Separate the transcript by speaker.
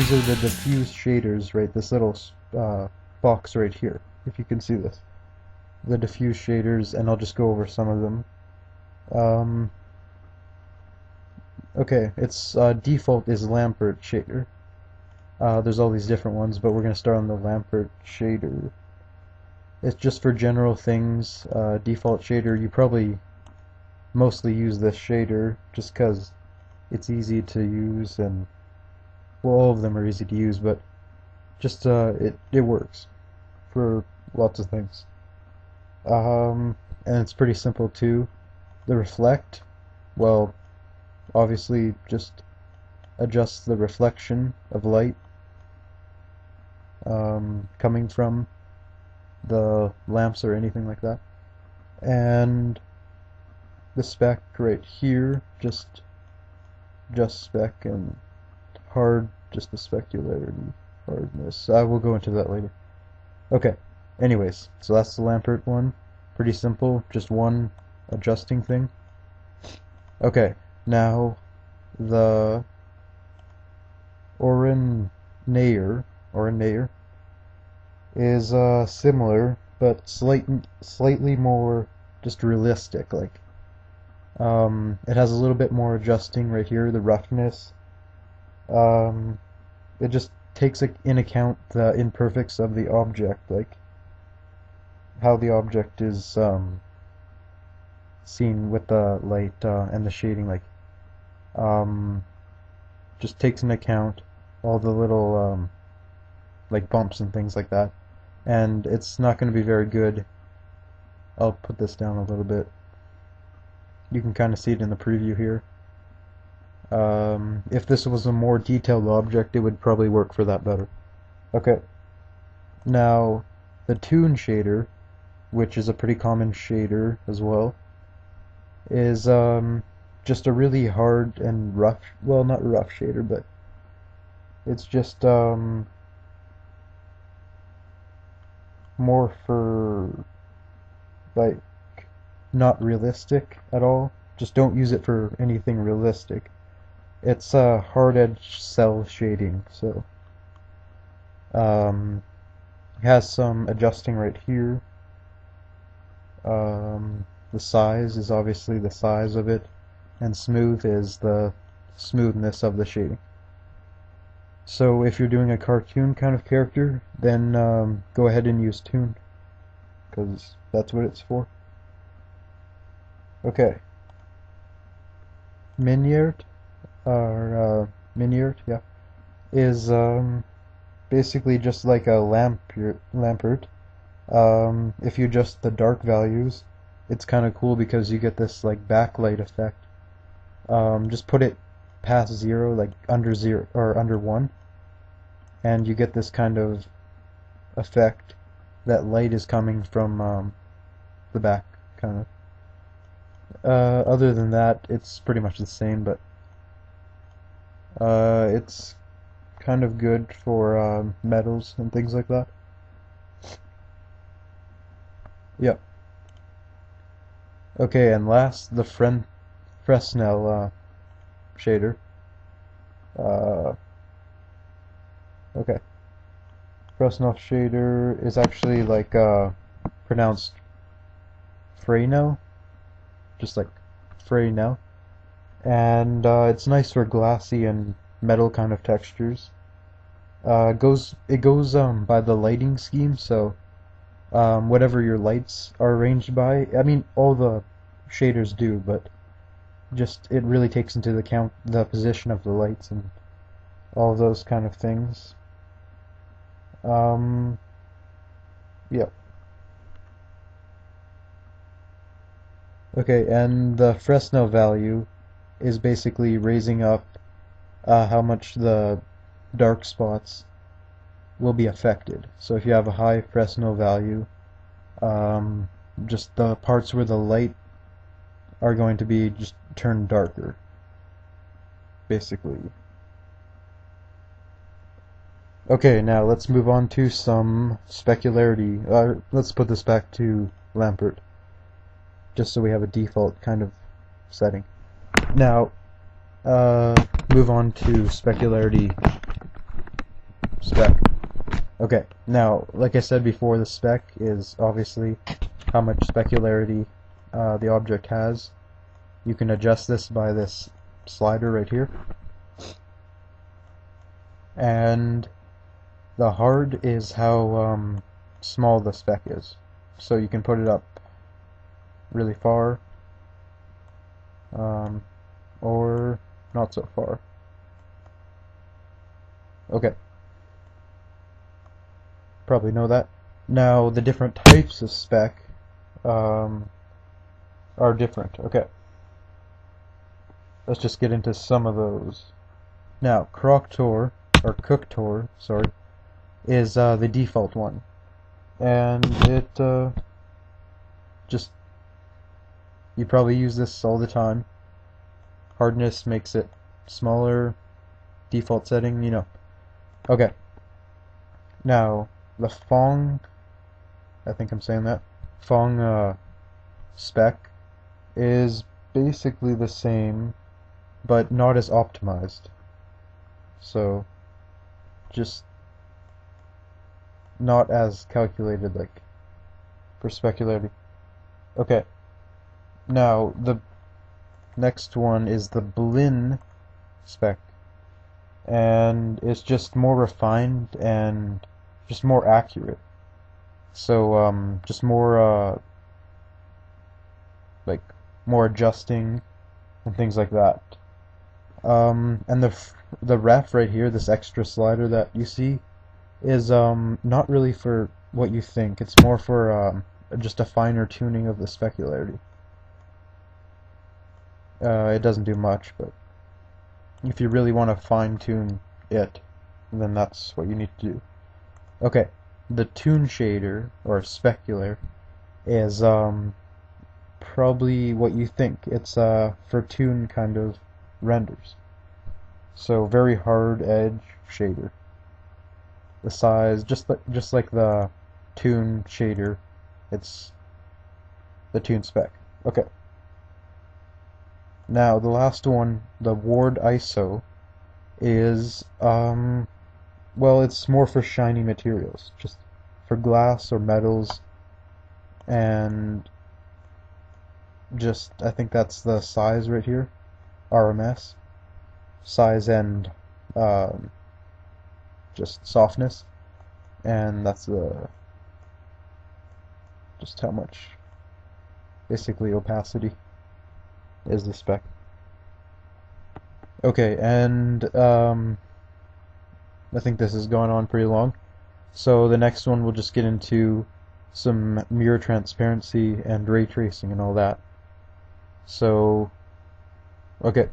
Speaker 1: these are the diffuse shaders, right? This little box right here, if you can see this. The diffuse shaders, and I'll just go over some of them. Okay, its default is Lampert shader. There's all these different ones, but we're going to start on the Lampert shader. It's just for general things. Default shader, you probably mostly use this shader just because it's easy to use, and well, all of them are easy to use, but just it works for lots of things. And it's pretty simple too. The reflect, well, obviously just adjusts the reflection of light coming from the lamps or anything like that. And the spec right here, just spec, and hard, just the specularity, hardness. I will go into that later. Okay, anyways, so that's the Lampert one. Pretty simple, just one adjusting thing. Okay, now the Oren-Nayar is similar, but slightly more just realistic. Like, it has a little bit more adjusting right here, the roughness. It just takes in account the imperfects of the object, like how the object is seen with the light and the shading. Like, just takes into account all the little like bumps and things like that, and it's not going to be very good. I'll put this down a little bit. You can kind of see it in the preview here. If this was a more detailed object, it would probably work for that better. Okay, now the Toon shader, which is a pretty common shader as well, is just a really hard and rough, well, not rough shader, but it's just more for, like, not realistic at all. Just don't use it for anything realistic. It's a hard edge cell shading, so it has some adjusting right here. The size is obviously the size of it, and smooth is the smoothness of the shading. So if you're doing a cartoon kind of character, then go ahead and use Toon, because that's what it's for. Okay. Miniert, yeah, is basically just like a Lampert. If you adjust the dark values, it's kind of cool because you get this like backlight effect. Just put it past 0, like under 0 or under 1, and you get this kind of effect that light is coming from the back, kind of. Other than that, it's pretty much the same, but it's kind of good for metals and things like that. Yep. Okay, and last, the Fresnel shader. Okay. Fresnel shader is actually like pronounced Fresnel, just like Fresnel, and it's nice for glassy and metal kind of textures. It goes by the lighting scheme, so whatever your lights are arranged by. I mean, all the shaders do, but just it really takes into account the position of the lights and all those kind of things. Yeah. Okay, and the Fresnel value is basically raising up how much the dark spots will be affected. So if you have a high Fresnel value, just the parts where the light are going to be just turned darker, basically. Okay, now let's move on to some specularity. Let's put this back to Lampert, just so we have a default kind of setting. Now, move on to specularity spec. Okay, now, like I said before, the spec is obviously how much specularity the object has. You can adjust this by this slider right here. And the hard is how small the speck is. So you can put it up really far, or not so far. Okay. Probably know that. Now, the different types of spec are different. Okay. Let's just get into some of those. Now, Croctor, or Cooktor, sorry, is the default one. And it just, you probably use this all the time. Hardness makes it smaller, default setting, you know. Okay. Now, the Phong, I think I'm saying that, Phong spec is basically the same, but not as optimized. So, just not as calculated, like, for specularity. Okay. Now, the next one is the Blinn spec, and it's just more refined and just more accurate. So, just more, like, more adjusting and things like that. And the ref right here, this extra slider that you see, is not really for what you think. It's more for just a finer tuning of the specularity. It doesn't do much, but if you really want to fine tune it, then that's what you need to do. Okay, the tune shader, or specular, is probably what you think. It's for tune kind of renders. So very hard edge shader. The size, just like the tune shader, it's the tune spec. Okay. Now the last one, the Ward ISO, is well, it's more for shiny materials, just for glass or metals, and just, I think that's the size right here, RMS, size and just softness, and that's the, just how much, basically opacity is the spec. Okay, and I think this has gone on pretty long. So the next one we'll just get into some mirror transparency and ray tracing and all that. So, okay.